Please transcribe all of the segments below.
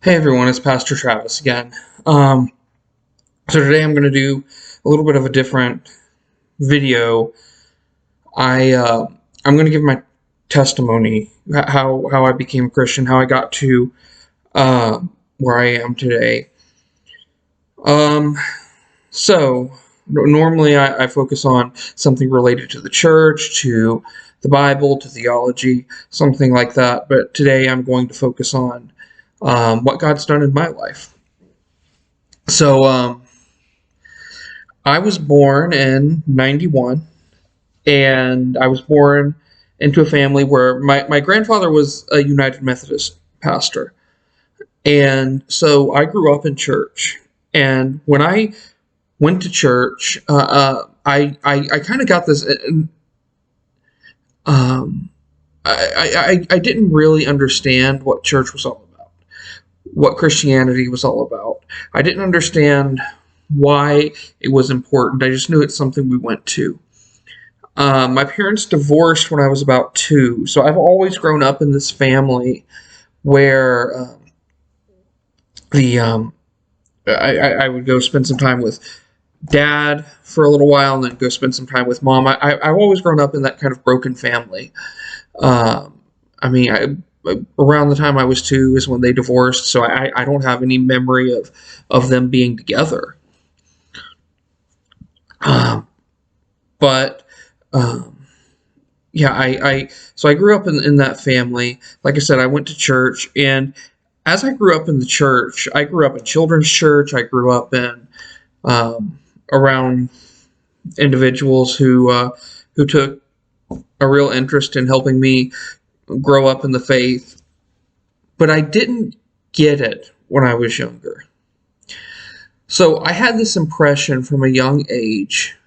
Hey everyone, it's Pastor Travis again. So today I'm going to do a little bit of a different video. I I'm going to give my testimony, how I became a Christian, how I got to uh, where I am today. Um, Normally I focus on something related to the church, to the Bible, to theology, something like that. But today I'm going to focus on what God's done in my life. So. I was born in 91, and I was born into a family where my grandfather was a United Methodist pastor. And so I grew up in church. And when I went to church, I kind of got this. Um, I didn't really understand what church was all about, what Christianity was all about. I didn't understand why it was important. I just knew it's something we went to. My parents divorced when I was about 2, so I've always grown up in this family where the I would go spend some time with dad for a little while and then go spend some time with mom. I've always grown up in that kind of broken family. Um, I mean, around the time I was 2 is when they divorced, so I don't have any memory of them being together. Um, but um, yeah, so I grew up in that family. Like I said, I went to church, and as I grew up in the church, I grew up in children's church. I grew up in um, around individuals who took a real interest in helping me grow up in the faith, but I didn't get it when I was younger. So I had this impression from a young age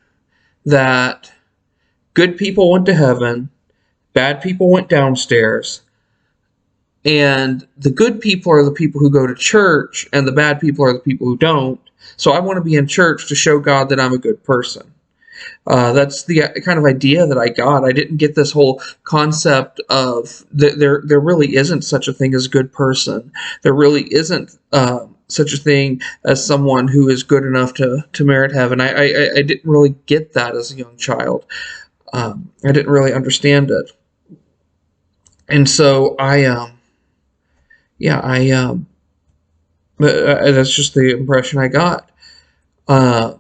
that good people went to heaven, bad people went downstairs, and the good people are the people who go to church, and the bad people are the people who don't. So I want to be in church to show God that I'm a good person. That's the kind of idea that I got. I didn't get this whole concept of there really isn't such a thing as a good person. There really isn't such a thing as someone who is good enough to merit heaven. I didn't really get that as a young child. I didn't really understand it, and so that's just the impression I got. Uh,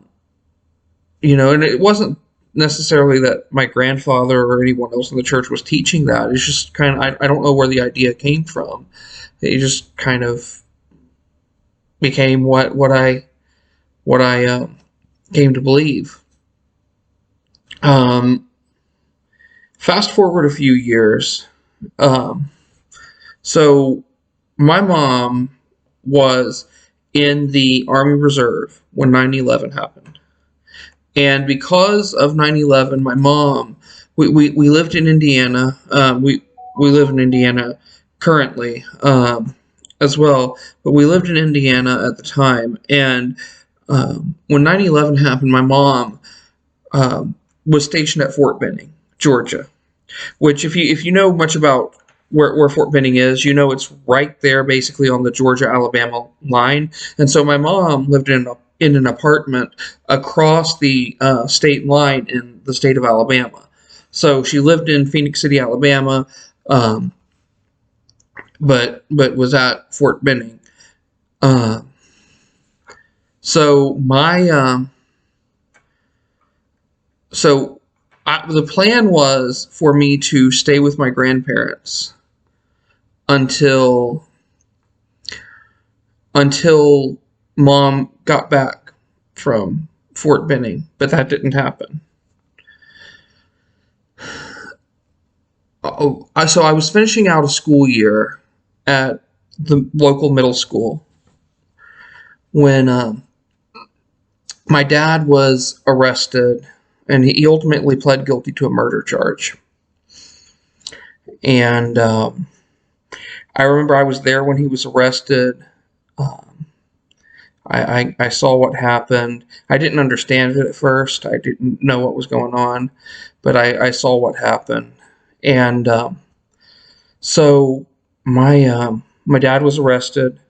and it wasn't necessarily that my grandfather or anyone else in the church was teaching that. It's just kind of, I don't know where the idea came from. It just kind of became what I came to believe. Um, Fast forward a few years. Um, so my mom was in the Army Reserve when 9/11 happened. And because of 9/11, my mom, we lived in Indiana. We live in Indiana currently as well, but we lived in Indiana at the time. And when 9/11 happened, my mom was stationed at Fort Benning, Georgia, which if you know much about where Fort Benning is, it's right there basically on the Georgia-Alabama line. And so my mom lived in an apartment across the state line in the state of Alabama. So she lived in Phoenix City, Alabama, um, but was at Fort Benning. Uh, so my so the plan was for me to stay with my grandparents until mom got back from Fort Benning, but that didn't happen. So I was finishing out a school year at the local middle school when my dad was arrested, and he ultimately pled guilty to a murder charge. And I remember I was there when he was arrested. Um, I saw what happened. I didn't understand it at first. I didn't know what was going on, but I saw what happened. And so my dad was arrested.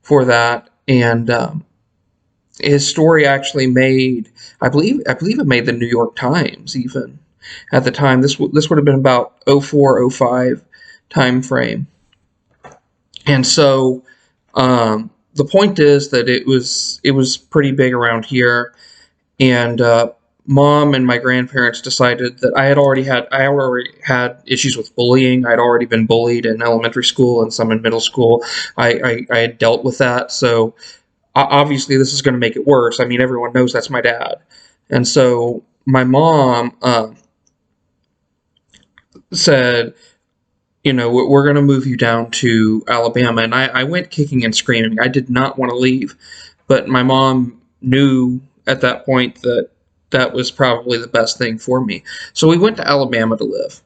for that, and his story actually made, I believe it made the New York Times even at the time. This would have been about 04, 05 time frame. And so the point is that it was pretty big around here, and mom and my grandparents decided that I already had issues with bullying. I'd already been bullied in elementary school and some in middle school. I had dealt with that, so obviously this is going to make it worse. I mean, everyone knows that's my dad, and so my mom said, we're going to move you down to Alabama. And I went kicking and screaming. I did not want to leave. But my mom knew at that point that that was probably the best thing for me. So we went to Alabama to live,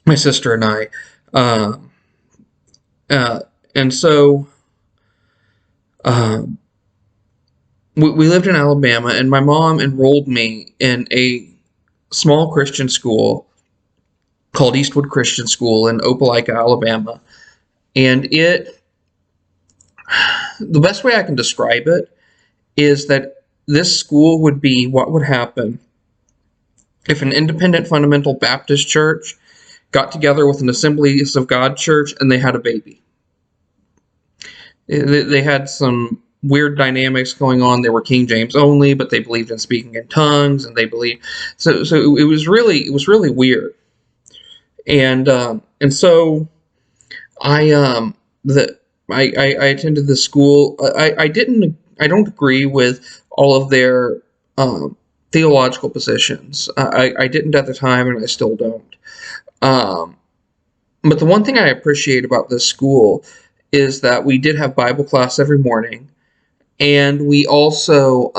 my sister and I. Uh, uh, and so um, we lived in Alabama, and my mom enrolled me in a small Christian school called Eastwood Christian School in Opelika, Alabama. And the best way I can describe it is that this school would be what would happen if an independent fundamental Baptist church got together with an Assemblies of God church and they had a baby. They had some weird dynamics going on. They were King James only, but they believed in speaking in tongues, and they believed so it was really weird. And so I the I attended the school. I don't agree with all of their theological positions. I didn't at the time, and I still don't. Um, but the one thing I appreciate about this school is that we did have Bible class every morning, and we also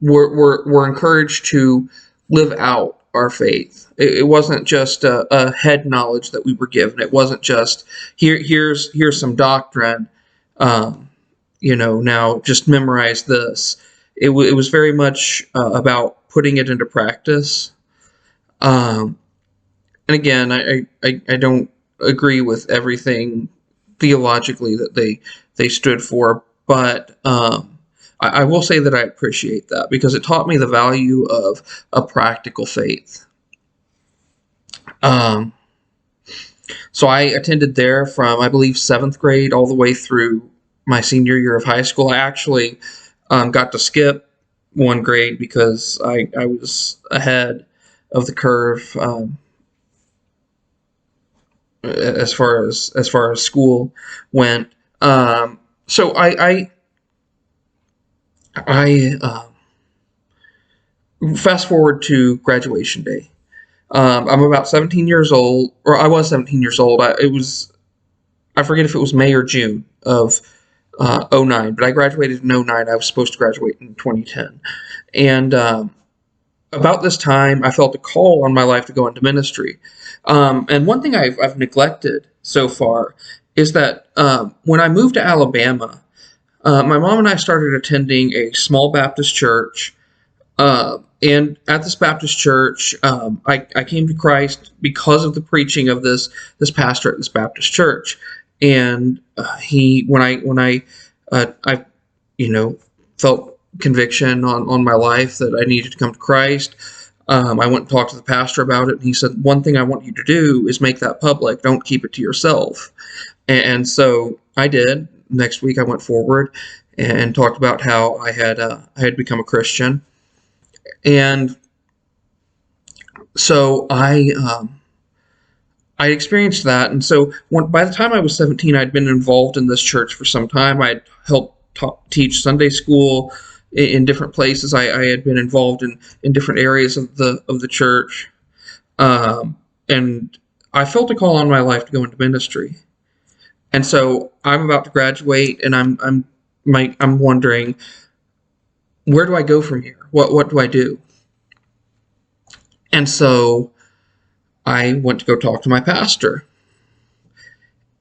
were encouraged to live out our faith. It wasn't just a head knowledge that we were given. It wasn't just here's some doctrine. Um, now just memorize this. It was very much about putting it into practice. Um, and again, I don't agree with everything theologically that they stood for, but I will say that I appreciate that because it taught me the value of a practical faith. Um, so I attended there from, I believe, seventh grade all the way through my senior year of high school. I actually got to skip one grade because I was ahead of the curve, as far as school went. So I fast forward to graduation day. I'm about 17 years old, or I was 17 years old. I forget if it was May or June of '09, but I graduated in '09. I was supposed to graduate in 2010. And about this time, I felt a call on my life to go into ministry. And one thing I've neglected so far is that when I moved to Alabama, my mom and I started attending a small Baptist church. And at this Baptist church, I came to Christ because of the preaching of this pastor at this Baptist church. And I felt conviction on my life that I needed to come to Christ. I went and talked to the pastor about it, and he said, "One thing I want you to do is make that public. Don't keep it to yourself." And so I did. Next week, I went forward and talked about how I had become a Christian. And so I experienced that. And so by the time I was 17, I'd been involved in this church for some time. I'd helped teach Sunday school in different places. I had been involved in different areas of the church. And I felt a call on my life to go into ministry. And so I'm about to graduate, and I'm wondering, where do I go from here? What do I do? And so I went to go talk to my pastor.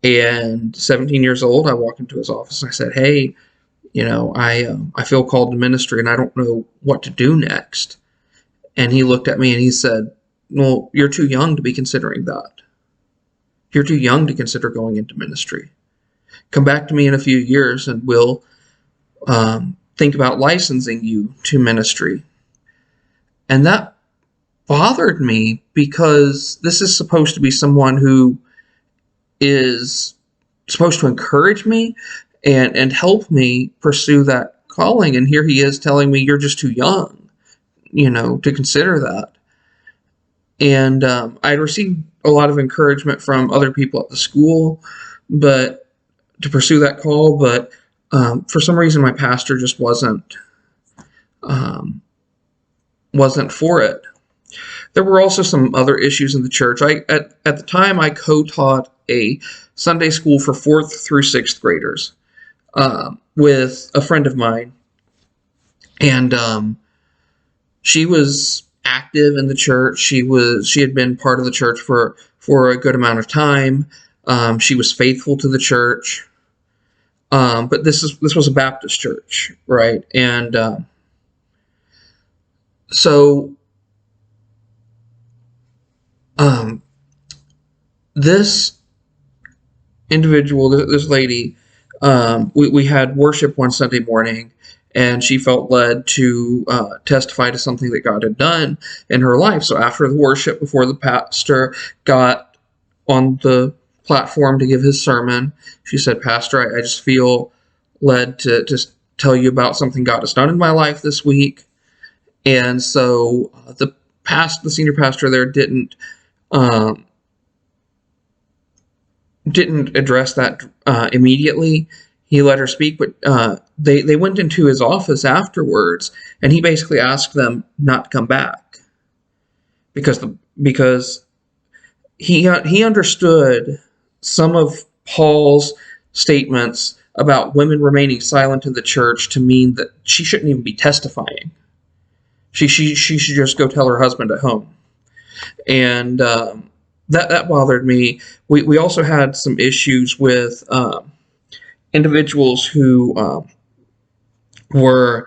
And 17 years old, I walked into his office and I said, "Hey, I feel called to ministry, and I don't know what to do next." And he looked at me and he said, well, you're too young to be considering that. You're too young to consider going into ministry. Come back to me in a few years and we'll think about licensing you to ministry. And that bothered me because this is supposed to be someone who is supposed to encourage me and help me pursue that calling. And here he is telling me you're just too young, to consider that. And I received a lot of encouragement from other people at the school, but to pursue that call. But for some reason, my pastor just wasn't for it. There were also some other issues in the church. At the time, I co-taught a Sunday school for 4th through 6th graders with a friend of mine, and she was active in the church. She had been part of the church for a good amount of time. She was faithful to the church, but this was a Baptist church, right? And so this individual, this lady, we had worship one Sunday morning, and she felt led to testify to something that God had done in her life. So after the worship, before the pastor got on the platform to give his sermon, she said, "Pastor, I just feel led to just tell you about something God has done in my life this week." And so the senior pastor there didn't address that immediately. He let her speak, but they went into his office afterwards, and he basically asked them not to come back because he understood some of Paul's statements about women remaining silent in the church to mean that she shouldn't even be testifying. She should just go tell her husband at home. And that bothered me. We also had some issues with individuals who were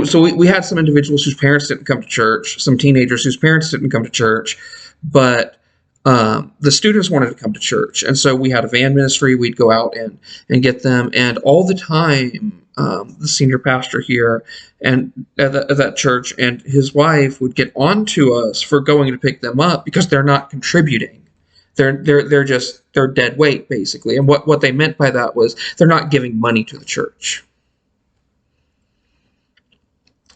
so we had some individuals whose parents didn't come to church, some teenagers whose parents didn't come to church, but the students wanted to come to church. And so we had a van ministry. We'd go out and get them. And all the time, the senior pastor here and at that church and his wife would get on to us for going to pick them up because they're not contributing. They're dead weight, basically. And what they meant by that was they're not giving money to the church.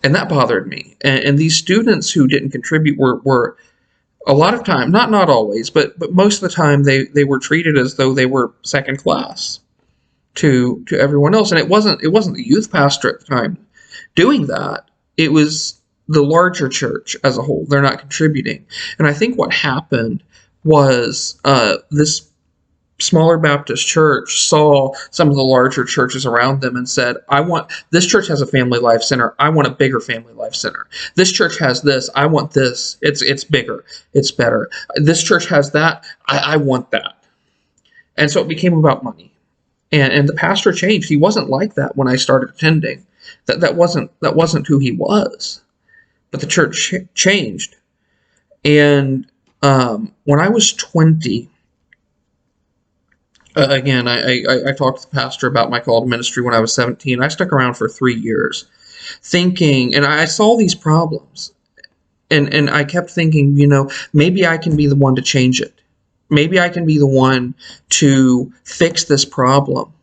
And that bothered me. And these students who didn't contribute were a lot of time, not always, but most of the time they were treated as though they were second class to everyone else. And it wasn't the youth pastor at the time doing that. It was the larger church as a whole. They're not contributing. And I think what happened was this smaller Baptist church saw some of the larger churches around them and said, this church has a family life center. I want a bigger family life center. This church has this. I want this. It's bigger. It's better. This church has that. I want that. And so it became about money. And the pastor changed. He wasn't like that when I started attending. That wasn't who he was. But the church changed. And when I was 20, again, I talked to the pastor about my call to ministry when I was 17. I stuck around for 3 years thinking, and I saw these problems. And I kept thinking, maybe I can be the one to change it. Maybe I can be the one to fix this problem.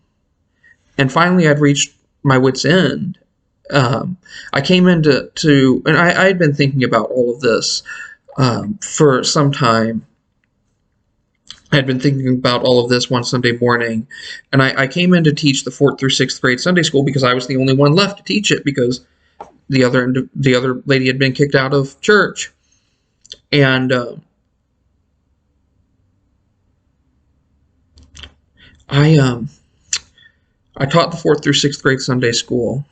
And finally, I'd reached my wit's end. I came into and I had been thinking about all of this for some time. I had been thinking about all of this one Sunday morning, and I came in to teach the 4th through 6th grade Sunday school because I was the only one left to teach it because the other lady had been kicked out of church. And I taught the 4th through 6th grade Sunday school,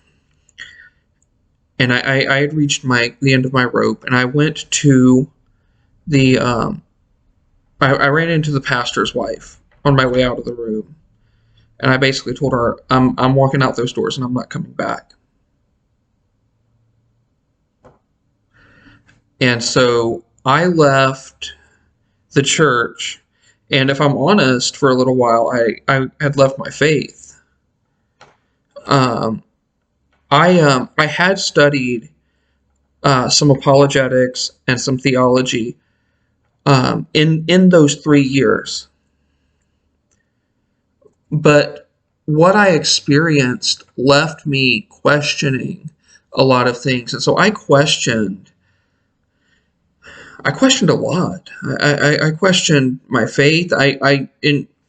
and I had reached the end of my rope, and I went to the I ran into the pastor's wife on my way out of the room, and I basically told her, I'm walking out those doors and I'm not coming back. And so I left the church, and if I'm honest, for a little while, I had left my faith. Um, I had studied some apologetics and some theology in those 3 years, but what I experienced left me questioning a lot of things, and so I questioned a lot. I questioned my faith.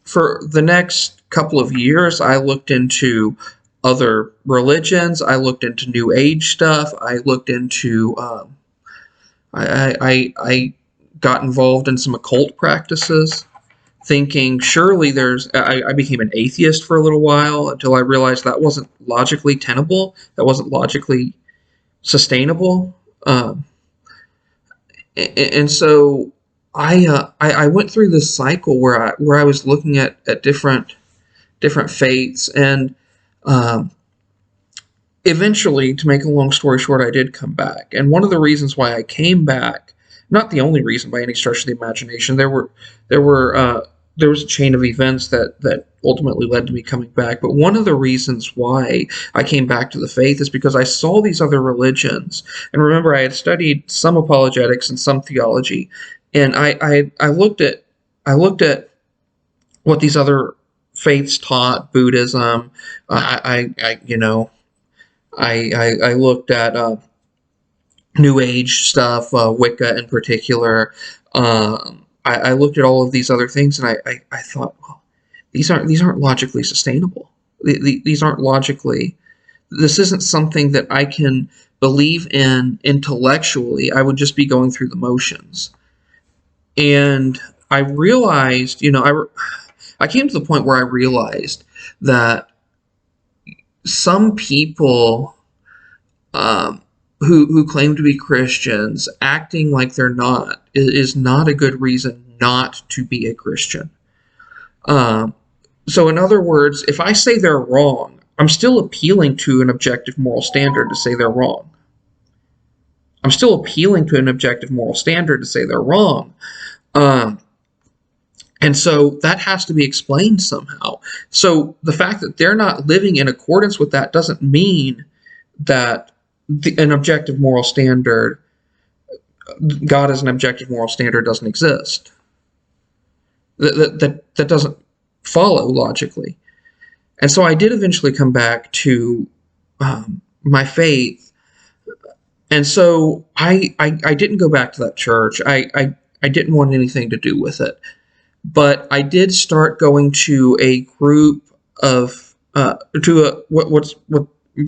For the next couple of years, I looked into other religions. I looked into New Age stuff. I looked into. I got involved in some occult practices, thinking surely there's. I became an atheist for a little while until I realized that wasn't logically tenable. That wasn't logically sustainable. Um, and so I went through this cycle where I was looking at different faiths, and um, eventually, to make a long story short, I did come back. And one of the reasons why I came back, not the only reason by any stretch of the imagination, there were there was a chain of events that ultimately led to me coming back. But one of the reasons why I came back to the faith is because I saw these other religions. And remember, I had studied some apologetics and some theology, and I looked at what these other faiths taught, Buddhism. I you know I looked at New Age stuff, Wicca in particular. I looked at all of these other things, and I thought, well, these aren't logically sustainable. These aren't logically. This isn't something that I can believe in intellectually. I would just be going through the motions. And I realized, I came to the point where I realized that some people who claim to be Christians acting like they're not is not a good reason not to be a Christian. Um, so, in other words, if I say they're wrong, I'm still appealing to an objective moral standard to say they're wrong. I'm still appealing to an objective moral standard to say they're wrong. Um, and so that has to be explained somehow. So the fact that they're not living in accordance with that doesn't mean that an objective moral standard, God as an objective moral standard, doesn't exist. That doesn't follow logically. And so I did eventually come back to my faith. And so I didn't go back to that church. I didn't want anything to do with it. But I did start going to a group of what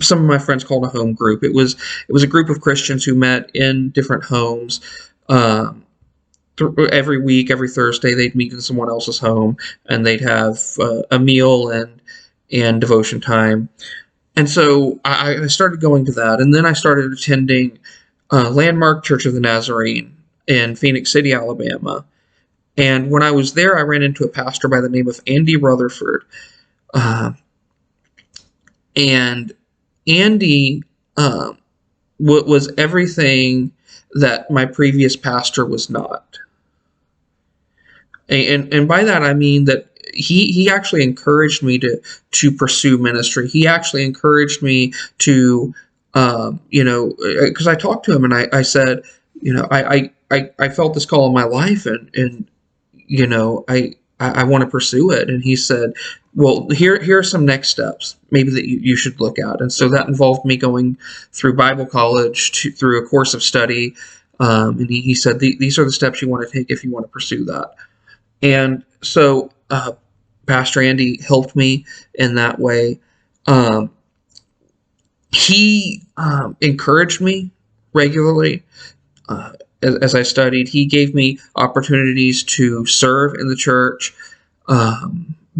some of my friends called a home group. It was a group of Christians who met in different homes. Um, every week, every Thursday, they'd meet in someone else's home, and they'd have a meal and devotion time. And so I started going to that, and then I started attending Landmark Church of the Nazarene in Phoenix City, Alabama. And when I was there, I ran into a pastor by the name of Andy Rutherford. Uh, and Andy was everything that my previous pastor was not. And by that I mean that he actually encouraged me to pursue ministry. He actually encouraged me to because I talked to him, and I said, I felt this call in my life, and I want to pursue it. And he said, well, here are some next steps maybe that you should look at. And so that involved me going through Bible college, through a course of study. And he said, these are the steps you want to take if you want to pursue that. And so Pastor Andy helped me in that way. He encouraged me regularly. Uh, as I studied, he gave me opportunities to serve in the church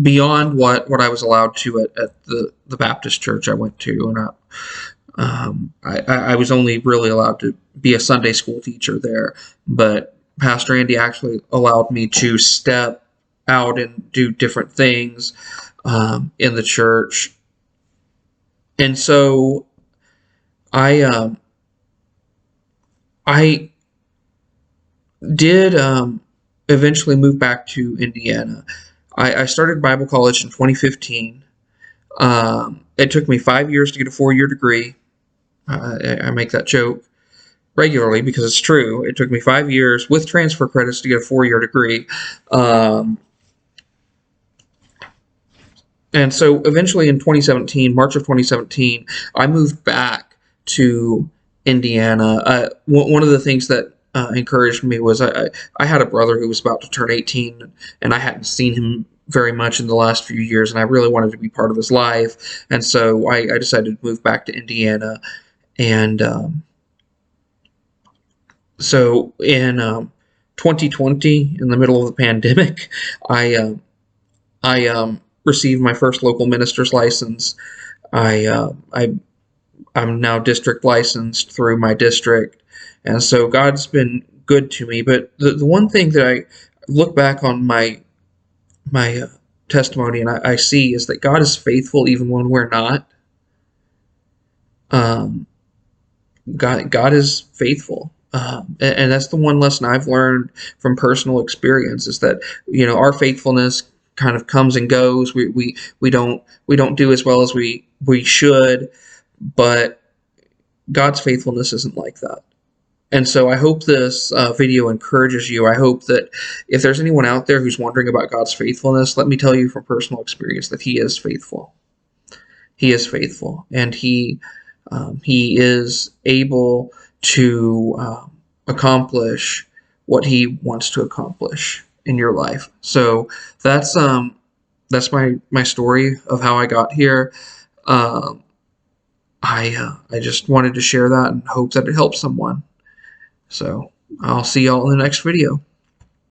beyond what I was allowed to at the Baptist church I went to. And I was only really allowed to be a Sunday school teacher there. But Pastor Andy actually allowed me to step out and do different things in the church. And so I did eventually move back to Indiana. I started Bible college in 2015. It took me 5 years to get a 4-year degree. I make that joke regularly because it's true. It took me 5 years with transfer credits to get a 4-year degree. Um, and so eventually in 2017, March of 2017, I moved back to Indiana. One of the things that encouraged me was I had a brother who was about to turn 18, and I hadn't seen him very much in the last few years, and I really wanted to be part of his life. And so I decided to move back to Indiana. And so in 2020, in the middle of the pandemic, I received my first local minister's license. I'm now district licensed through my district, and so God's been good to me. But the one thing that I look back on my testimony and I see is that God is faithful even when we're not. Um, God is faithful. And that's the one lesson I've learned from personal experience is that our faithfulness kind of comes and goes. We don't do as well as we should, but God's faithfulness isn't like that. And so I hope this video encourages you. I hope that if there's anyone out there who's wondering about God's faithfulness, let me tell you from personal experience that He is faithful. He is faithful, and He is able to accomplish what He wants to accomplish in your life. So that's my story of how I got here. Um, I just wanted to share that and hope that it helps someone. So I'll see y'all in the next video.